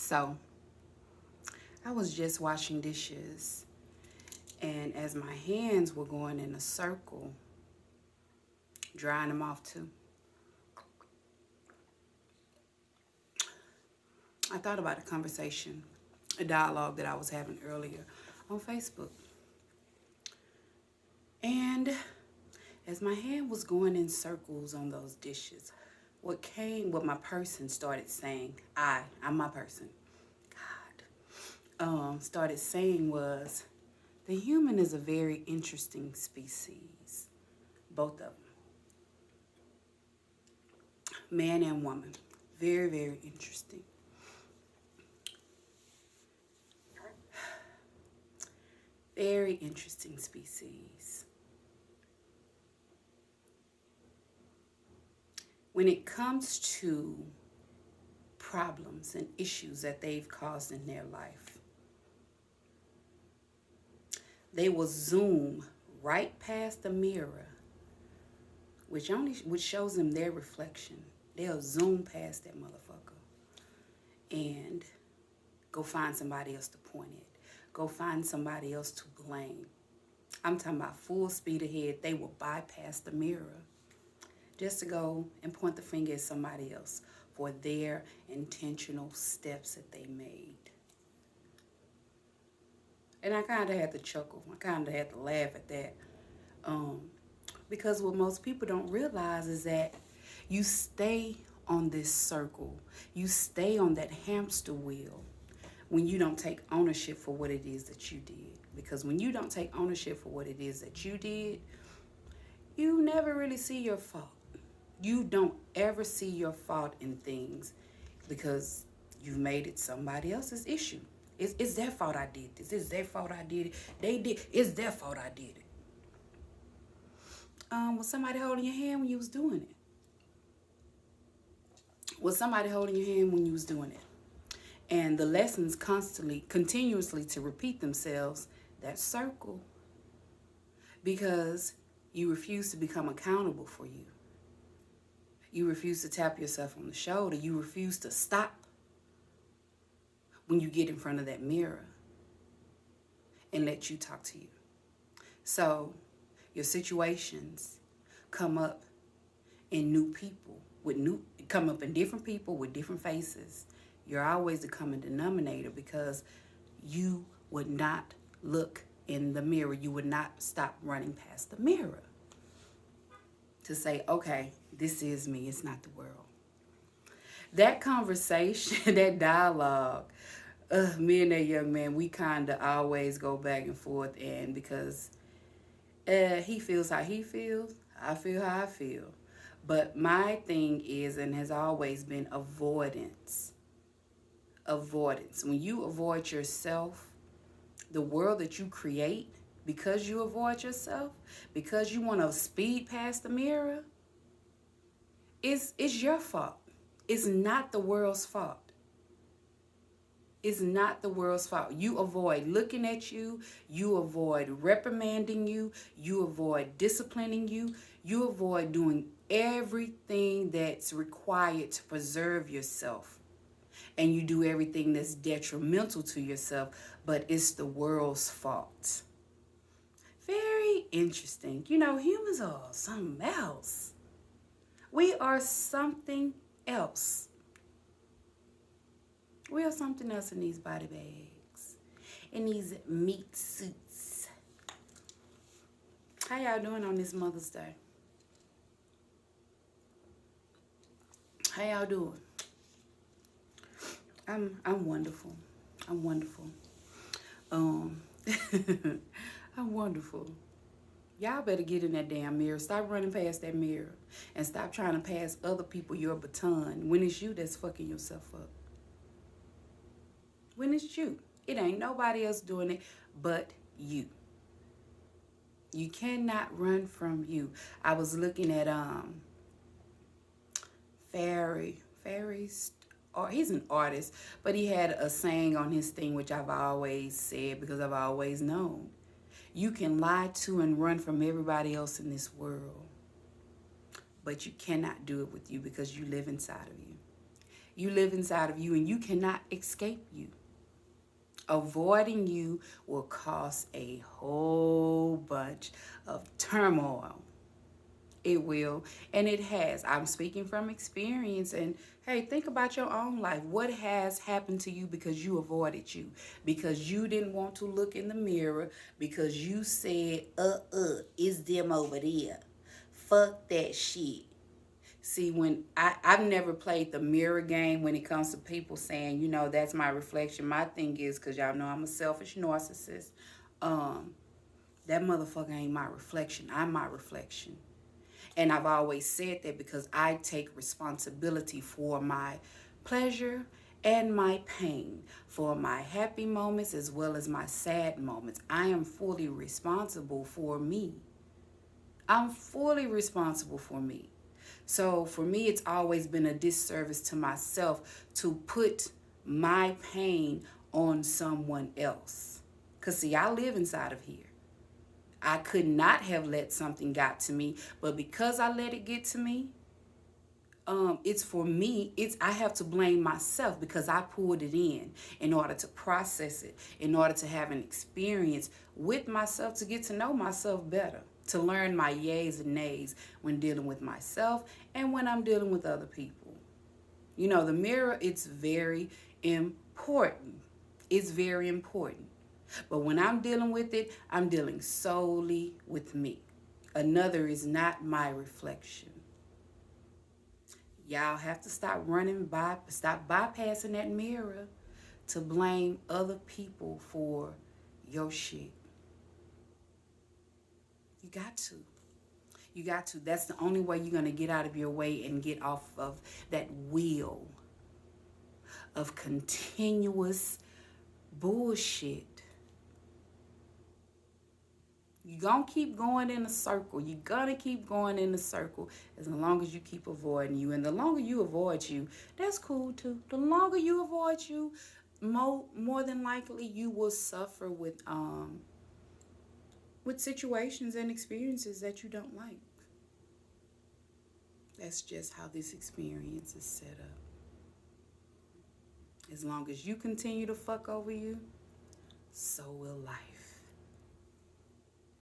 So I was just washing dishes, and as my hands were going in a circle, drying them off too, I thought about a conversation, a dialogue that I was having earlier on Facebook. And as my hand was going in circles on those dishes, what my person started saying, I'm my person, started saying was, the human is a very interesting species, both of them, man and woman, very, very interesting. Very interesting species. When it comes to problems and issues that they've caused in their life, they will zoom right past the mirror, which shows them their reflection. They'll zoom past that motherfucker and go find somebody else to point at. Go find somebody else to blame. I'm talking about full speed ahead. They will bypass the mirror just to go and point the finger at somebody else for their intentional steps that they made. And I kind of had to chuckle. I kind of had to laugh at that. Because what most people don't realize is that you stay on this circle. You stay on that hamster wheel when you don't take ownership for what it is that you did. Because when you don't take ownership for what it is that you did, you never really see your fault. You don't ever see your fault in things because you've made it somebody else's issue. It's their fault I did this. It's their fault I did it. It's their fault I did it. Was somebody holding your hand when you was doing it? Was somebody holding your hand when you was doing it? And the lessons continuously to repeat themselves, that circle. Because you refuse to become accountable for you. You refuse to tap yourself on the shoulder. You refuse to stop when you get in front of that mirror and let you talk to you. So your situations come up in come up in different people with different faces. You're always the common denominator because you would not look in the mirror. You would not stop running past the mirror to say, okay, this is me. It's not the world. That conversation, that dialogue, me and that young man, we kind of always go back and forth. And because he feels how he feels, I feel how I feel. But my thing is, and has always been, avoidance. Avoidance. When you avoid yourself, the world that you create, because you avoid yourself, because you want to speed past the mirror, it's your fault. It's not the world's fault. It's not the world's fault. You avoid looking at you. You avoid reprimanding you. You avoid disciplining you. You avoid doing everything that's required to preserve yourself. And you do everything that's detrimental to yourself, but it's the world's fault. Very interesting. You know, humans are something else. We are something else. We are something else in these body bags, in these meat suits. How y'all doing on this Mother's Day? How y'all doing? I'm wonderful. I'm wonderful. I'm wonderful. Y'all better get in that damn mirror. Stop running past that mirror and stop trying to pass other people your baton when it's you that's fucking yourself up. When it's you. It ain't nobody else doing it but you. You cannot run from you. I was looking at Fairy's, or he's an artist, but he had a saying on his thing which I've always said because I've always known. You can lie to and run from everybody else in this world, but you cannot do it with you because you live inside of you. You live inside of you and you cannot escape you. Avoiding you will cause a whole bunch of turmoil. It will, and it has. I'm speaking from experience. And hey, think about your own life. What has happened to you because you avoided you? Because you didn't want to look in the mirror, because you said, it's them over there. Fuck that shit. See, when I've never played the mirror game when it comes to people saying, that's my reflection. My thing is, because y'all know I'm a selfish narcissist, that motherfucker ain't my reflection. I'm my reflection. And I've always said that because I take responsibility for my pleasure and my pain, for my happy moments as well as my sad moments. I am fully responsible for me. I'm fully responsible for me. So for me, it's always been a disservice to myself to put my pain on someone else. Because see, I live inside of here. I could not have let something got to me, but because I let it get to me, it's for me. I have to blame myself because I pulled it in order to process it, in order to have an experience with myself, to get to know myself better, to learn my yays and nays when dealing with myself and when I'm dealing with other people. The mirror, it's very important. It's very important. But when I'm dealing with it, I'm dealing solely with me. Another is not my reflection. Y'all have to stop bypassing that mirror to blame other people for your shit. You got to. You got to. That's the only way you're going to get out of your way and get off of that wheel of continuous bullshit. You're going to keep going in a circle. You're going to keep going in a circle as long as you keep avoiding you. And the longer you avoid you, that's cool too. The longer you avoid you, more than likely you will suffer with situations and experiences that you don't like. That's just how this experience is set up. As long as you continue to fuck over you, so will life.